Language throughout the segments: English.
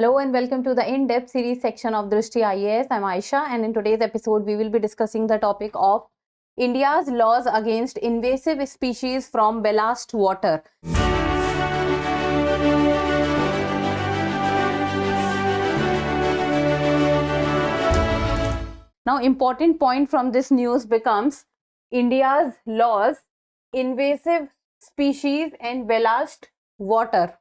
Hello and welcome to the in-depth series section of Drishti IAS. I'm Aisha, and in today's episode we will be discussing the topic of India's laws against invasive species from ballast water. Now, important point from this news becomes India's laws, invasive species and ballast water.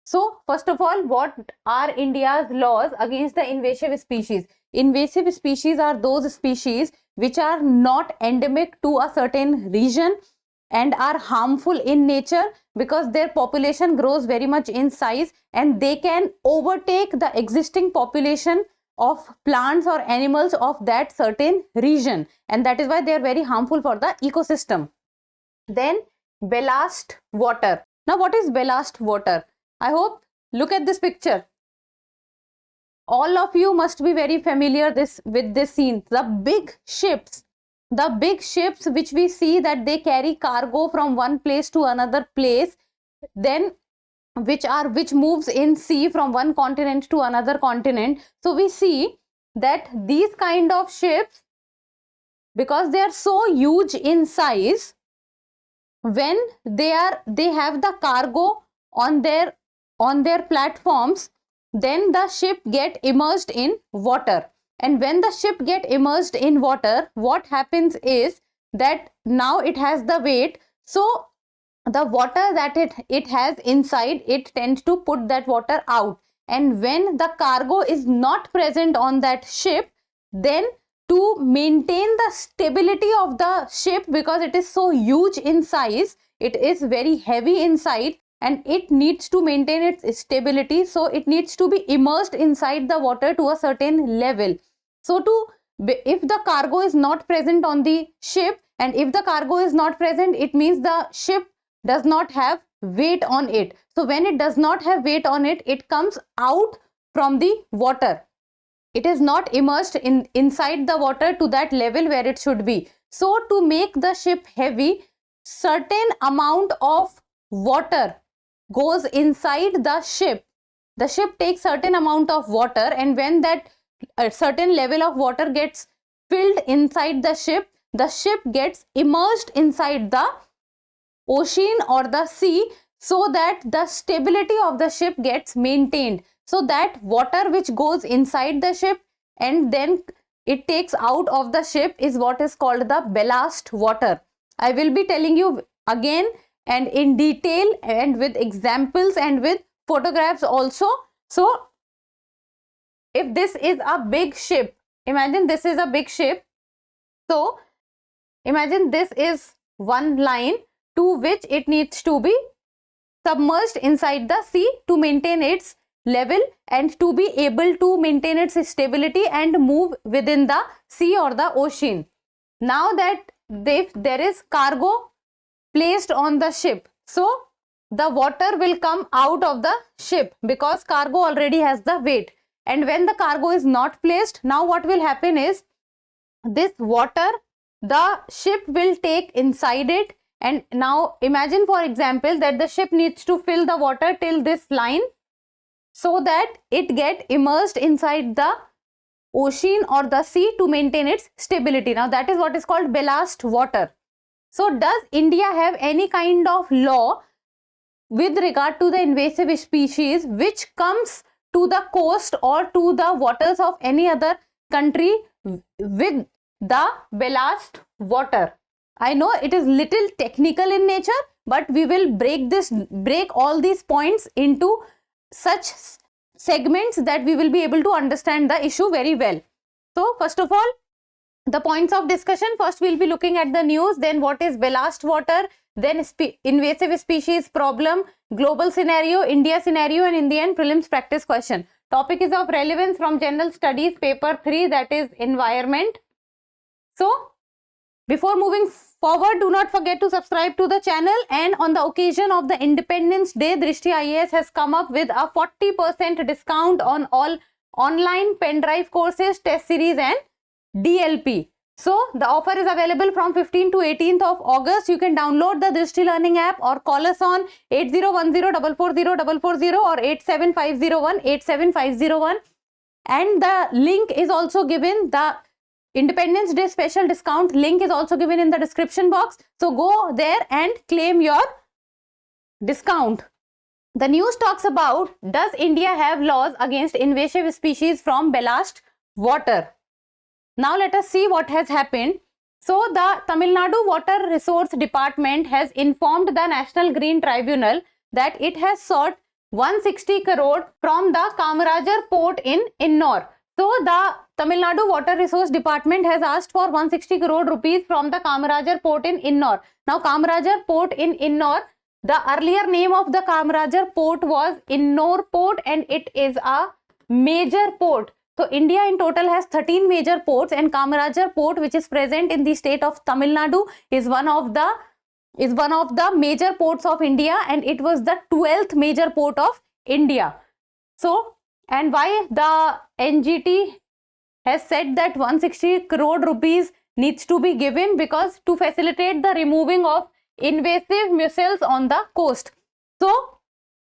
So, first of all, what are India's laws against the invasive species? Invasive species are those species which are not endemic to a certain region and are harmful in nature because their population grows very much in size and they can overtake the existing population of plants or animals of that certain region, and that is why they are very harmful for the ecosystem. Then ballast water. Now, what is ballast water? I hope, look at this picture. All of you must be very familiar with this scene. The big ships which we see that they carry cargo from one place to another place, then which moves in sea from one continent to another continent. So we see that these kind of ships, because they are so huge in size, when they have the cargo on their platforms, then the ship get immersed in water. And when the ship get immersed in water, what happens is that now it has the weight, so the water that it has inside, it tends to put that water out. And when the cargo is not present on that ship, then to maintain the stability of the ship, because it is so huge in size, it is very heavy inside and it needs to maintain its stability, so it needs to be immersed inside the water to a certain level. So if the cargo is not present on the ship, and if the cargo is not present, it means the ship does not have weight on it. So when it does not have weight on it, it comes out from the water. It is not immersed inside the water to that level where it should be. So to make the ship heavy, certain amount of water goes inside the ship. The ship takes certain amount of water, and when that certain level of water gets filled inside the ship gets immersed inside the ocean or the sea, so that the stability of the ship gets maintained. So that water which goes inside the ship and then it takes out of the ship is what is called the ballast water. I will be telling you again and in detail and with examples and with photographs also. So if this is a big ship, imagine this is a big ship. So imagine this is one line to which it needs to be submerged inside the sea to maintain its level and to be able to maintain its stability and move within the sea or the ocean. Now that there is cargo placed on the ship, so the water will come out of the ship because cargo already has the weight. And when the cargo is not placed, now what will happen is this water the ship will take inside it. And now imagine, for example, that the ship needs to fill the water till this line so that it get immersed inside the ocean or the sea to maintain its stability. Now that is what is called ballast water. So does India have any kind of law with regard to the invasive species which comes to the coast or to the waters of any other country with the ballast water? I know it is little technical in nature, but we will break all these points into such segments that we will be able to understand the issue very well. So first of all, the points of discussion. First we'll be looking at the news, then what is ballast water, then invasive species problem, global scenario, India scenario, and in the end prelims practice question. Topic is of relevance from General Studies paper 3, that is environment. So before moving forward, do not forget to subscribe to the channel, and on the occasion of the Independence Day, Drishti IAS has come up with a 40% discount on all online pen drive courses, test series and DLP. So the offer is available from 15th to 18th of August. You can download the Drishti Learning app or call us on 8010440440 or 87501 and the link is also given. The Independence Day special discount link is also given in the description box. So go there and claim your discount. The news talks about, does India have laws against invasive species from ballast water? Now let us see what has happened. So the Tamil Nadu Water Resource Department has informed the National Green Tribunal that it has sought 160 crore from the Kamarajar port in Ennore. So the Tamil Nadu Water Resource Department has asked for 160 crore rupees from the Kamarajar port in Ennore. Now Kamarajar port in Ennore, the earlier name of the Kamarajar port was Ennore port and it is a major port. So India in total has 13 major ports and Kamarajar port, which is present in the state of Tamil Nadu, is one of the major ports of India and it was the 12th major port of India. So, and why the NGT has said that 160 crore rupees needs to be given? Because to facilitate the removing of invasive mussels on the coast. So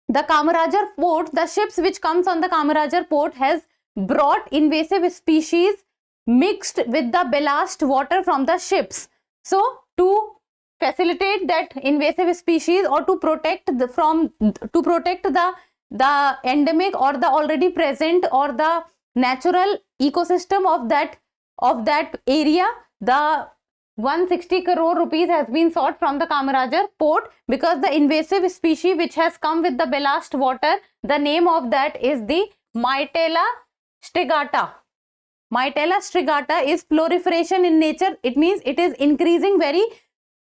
the Kamarajar port, the ships which comes on the Kamarajar port has brought invasive species mixed with the ballast water from the ships. So to facilitate that invasive species or to protect the endemic or the already present or the natural ecosystem of that area, the 160 crore rupees has been sought from the Kamarajar port because the invasive species which has come with the ballast water, the name of that is the Mytella strigata. Mytella strigata is proliferation in nature. It means it is increasing very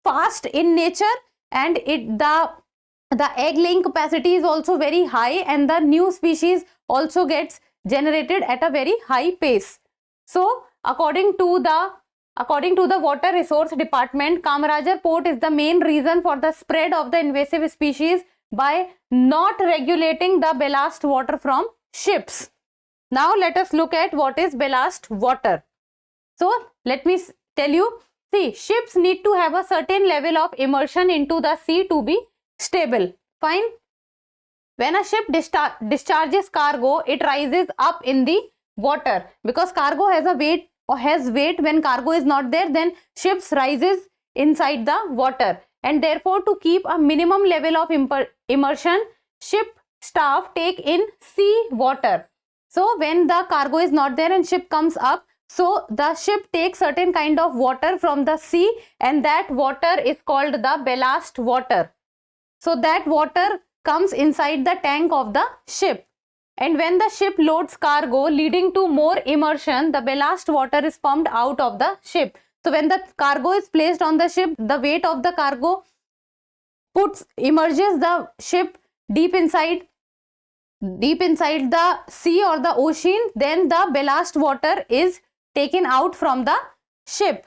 fast in nature and the egg laying capacity is also very high and the new species also gets generated at a very high pace. So according to the Water Resource Department, Kamarajar port is the main reason for the spread of the invasive species by not regulating the ballast water from ships. Now let us look at what is ballast water. So let me tell you, see, ships need to have a certain level of immersion into the sea to be stable. Fine. When a ship discharges cargo, it rises up in the water because cargo has a weight or has weight. When cargo is not there, then ships rises inside the water, and therefore to keep a minimum level of immersion, ship staff take in sea water. So when the cargo is not there and ship comes up, so the ship takes certain kind of water from the sea and that water is called the ballast water. So that water comes inside the tank of the ship. And when the ship loads cargo leading to more immersion, the ballast water is pumped out of the ship. So when the cargo is placed on the ship, the weight of the cargo immerses the ship deep inside the sea or the ocean. Then the ballast water is taken out from the ship.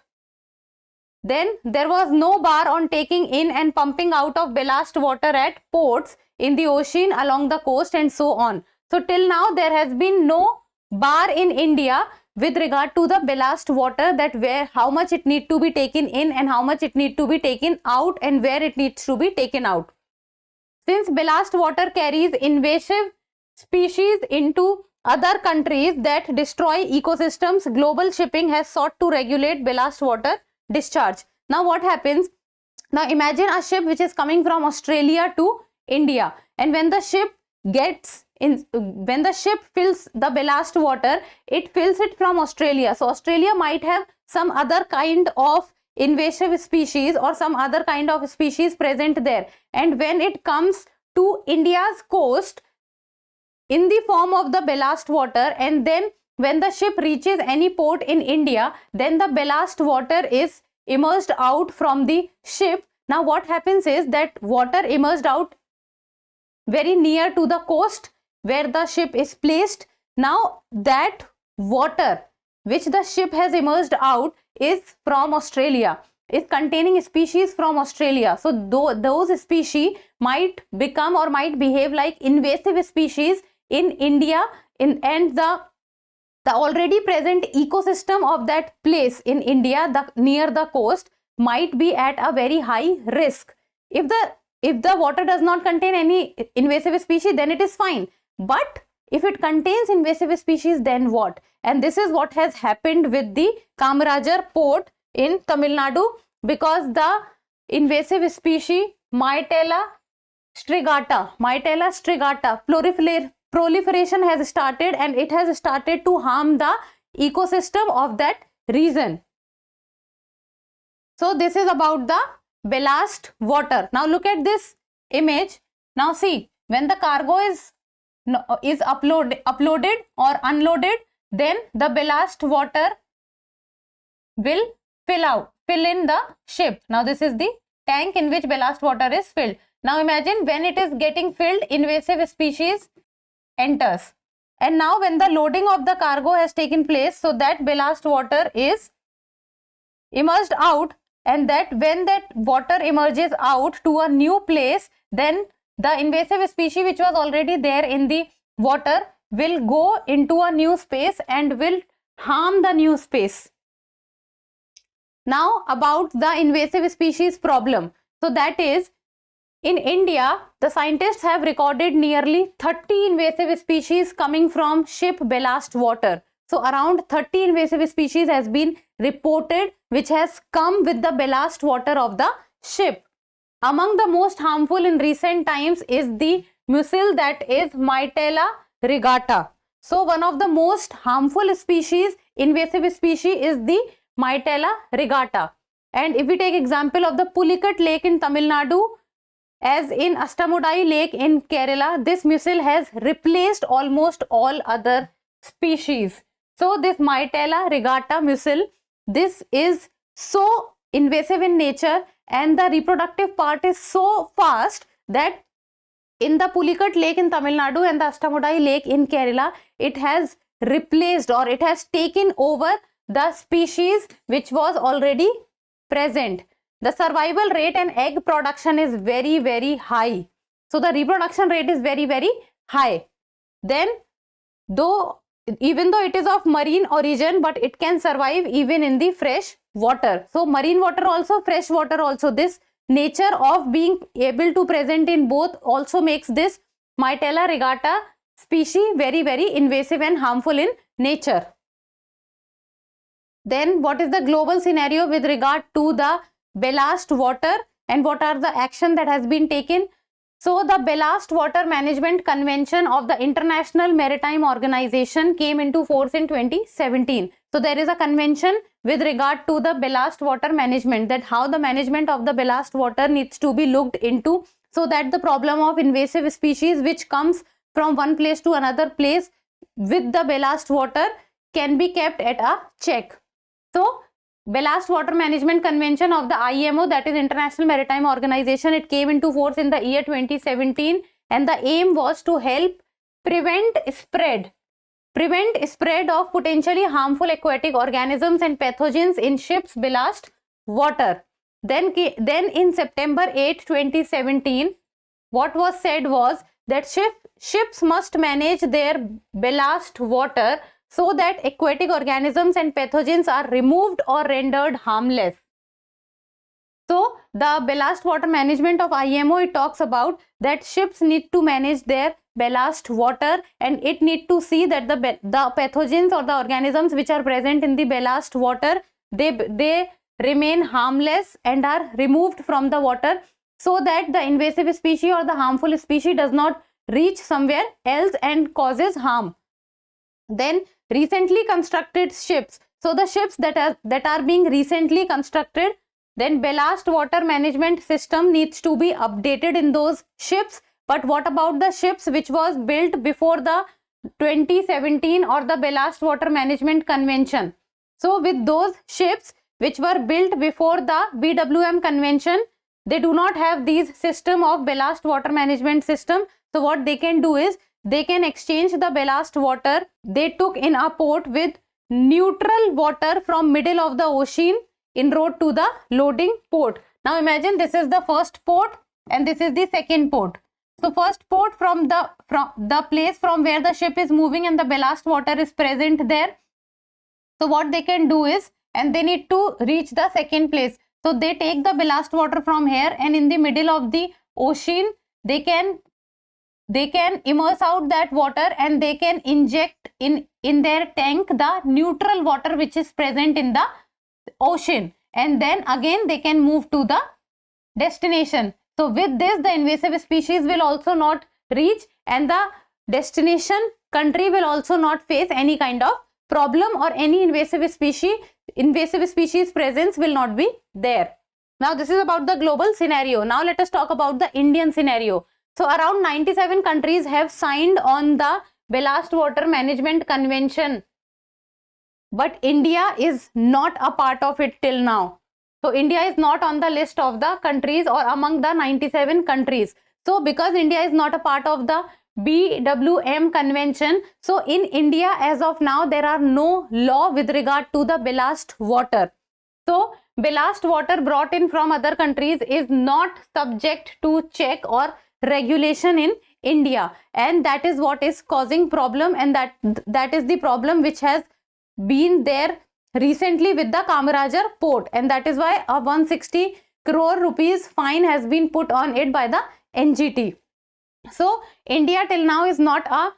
Then there was no bar on taking in and pumping out of ballast water at ports, in the ocean, along the coast and so on. So till now there has been no bar in India with regard to the ballast water, that how much it need to be taken in and how much it need to be taken out and where it needs to be taken out. Since ballast water carries invasive species into other countries that destroy ecosystems, global shipping has sought to regulate ballast water discharge. Now what happens? Now imagine a ship which is coming from Australia to India, and when the ship fills the ballast water, it fills it from Australia. So Australia might have some other kind of invasive species or some other kind of species present there, and when it comes to India's coast in the form of the ballast water, and then when the ship reaches any port in India, then the ballast water is immersed out from the ship. Now what happens is that water immersed out very near to the coast where the ship is placed. Now that water which the ship has immersed out is from Australia, is containing species from Australia. So those species might become or might behave like invasive species in India, and the the already present ecosystem of that place in India, near the coast, might be at a very high risk. If the water does not contain any invasive species, then it is fine. But if it contains invasive species, then what? And this is what has happened with the Kamarajar port in Tamil Nadu, because the invasive species Mytella strigata proliferation has started, and it has started to harm the ecosystem of that region. So this is about the ballast water. Now look at this image. Now see, when the cargo is uploaded or unloaded, then the ballast water will fill in the ship. Now this is the tank in which ballast water is filled. Now imagine when it is getting filled, invasive species enters. And now when the loading of the cargo has taken place, so that ballast water is emerged out, and that when that water emerges out to a new place, then the invasive species which was already there in the water will go into a new space and will harm the new space. Now about the invasive species problem. So that is, in India, the scientists have recorded nearly 30 invasive species coming from ship ballast water. So around 30 invasive species has been reported which has come with the ballast water of the ship. Among the most harmful in recent times is the mussel, that is Mytella rigata. So one of the most harmful species, invasive species, is the Mytella rigata. And if we take example of the Pulicat Lake in Tamil Nadu, as in Astamudai Lake in Kerala, this mussel has replaced almost all other species. So this Mytella rigata mussel, this is so invasive in nature, and the reproductive part is so fast that in the Pulicat Lake in Tamil Nadu and the Astamudai Lake in Kerala, it has replaced, or it has taken over the species which was already present. The survival rate and egg production is very, very high. So the reproduction rate is very, very high. Then even though it is of marine origin, but it can survive even in the fresh water. So marine water also, fresh water also. This nature of being able to present in both also makes this Mytella rigata species very, very invasive and harmful in nature. Then what is the global scenario with regard to the ballast water, and what are the action that has been taken? So the Ballast Water Management Convention of the International Maritime Organization came into force in 2017. So there is a convention with regard to the ballast water management, that how the management of the ballast water needs to be looked into, so that the problem of invasive species which comes from one place to another place with the ballast water can be kept at a check. So Ballast Water Management Convention of the IMO, that is International Maritime Organization, it came into force in the year 2017, and the aim was to help prevent spread of potentially harmful aquatic organisms and pathogens in ships' ballast water. Then in September 8, 2017, what was said was that ships must manage their ballast water so that aquatic organisms and pathogens are removed or rendered harmless. So the ballast water management of IMO, it talks about that ships need to manage their ballast water, and it need to see that the pathogens or the organisms which are present in the ballast water, they remain harmless and are removed from the water, so that the invasive species or the harmful species does not reach somewhere else and causes harm. Then recently constructed ships, so the ships that are being recently constructed, then ballast water management system needs to be updated in those ships. But what about the ships which was built before the 2017 or the Ballast Water Management Convention? So with those ships which were built before the BWM convention, they do not have these system of ballast water management system. So what they can do is, they can exchange the ballast water they took in a port with neutral water from middle of the ocean en route to the loading port. Now imagine this is the first port and this is the second port. So first port from the place from where the ship is moving and the ballast water is present there. So what they can do is, and they need to reach the second place. So they take the ballast water from here, and in the middle of the ocean, they can immerse out that water, and they can inject in their tank the neutral water which is present in the ocean, and then again they can move to the destination. So with this, the invasive species will also not reach, and the destination country will also not face any kind of problem, or any invasive species presence will not be there. Now this is about the global scenario. Now let us talk about the Indian scenario. So around 97 countries have signed on the Ballast Water Management Convention, but India is not a part of it till now. So India is not on the list of the countries or among the 97 countries. So because India is not a part of the BWM convention, so in India as of now there are no law with regard to the ballast water. So ballast water brought in from other countries is not subject to check or regulation in India, and that is what is causing problem, and that is the problem which has been there recently with the Kamarajar port, and that is why a 160 crore rupees fine has been put on it by the NGT. So India till now is not a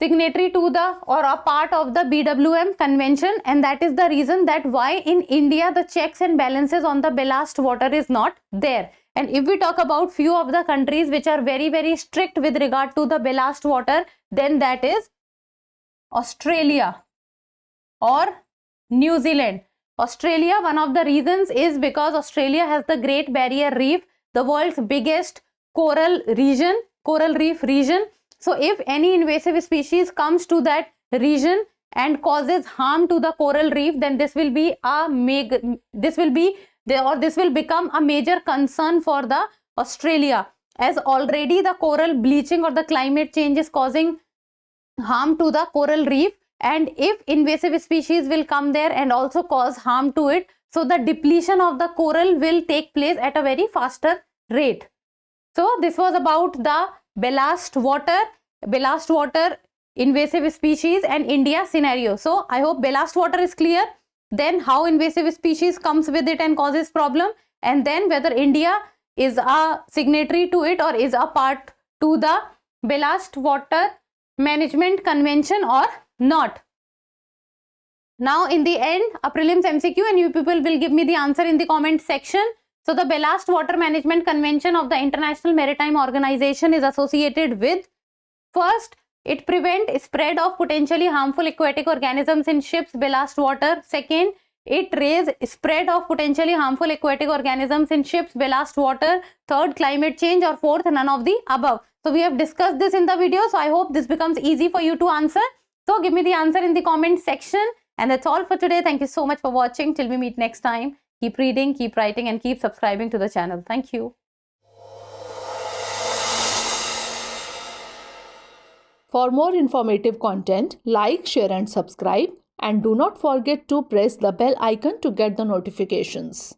signatory to the or a part of the BWM convention, and that is the reason that why in India the checks and balances on the ballast water is not there. And if we talk about few of the countries which are very, very strict with regard to the ballast water, then that is Australia or New Zealand. Australia, one of the reasons is because Australia has the Great Barrier Reef, the world's biggest coral reef region. So if any invasive species comes to that region and causes harm to the coral reef, then this will become a major concern for the Australia, as already the coral bleaching or the climate change is causing harm to the coral reef, and if invasive species will come there and also cause harm to it, so the depletion of the coral will take place at a very faster rate. So this was about the ballast water invasive species and India scenario. So I hope ballast water is clear, then how invasive species comes with it and causes problem, and then whether India is a signatory to it or is a part to the Ballast Water Management Convention or not. Now in the end, a prelims MCQ, and you people will give me the answer in the comment section. So the Ballast Water Management Convention of the International Maritime Organization is associated with: first, it prevents spread of potentially harmful aquatic organisms in ships' ballast water. Second, it raises spread of potentially harmful aquatic organisms in ships' ballast water. Third, climate change, or fourth, none of the above. So we have discussed this in the video. So I hope this becomes easy for you to answer. So give me the answer in the comment section. And that's all for today. Thank you so much for watching. Till we meet next time. Keep reading, keep writing, and keep subscribing to the channel. Thank you. For more informative content, like, share and subscribe, and do not forget to press the bell icon to get the notifications.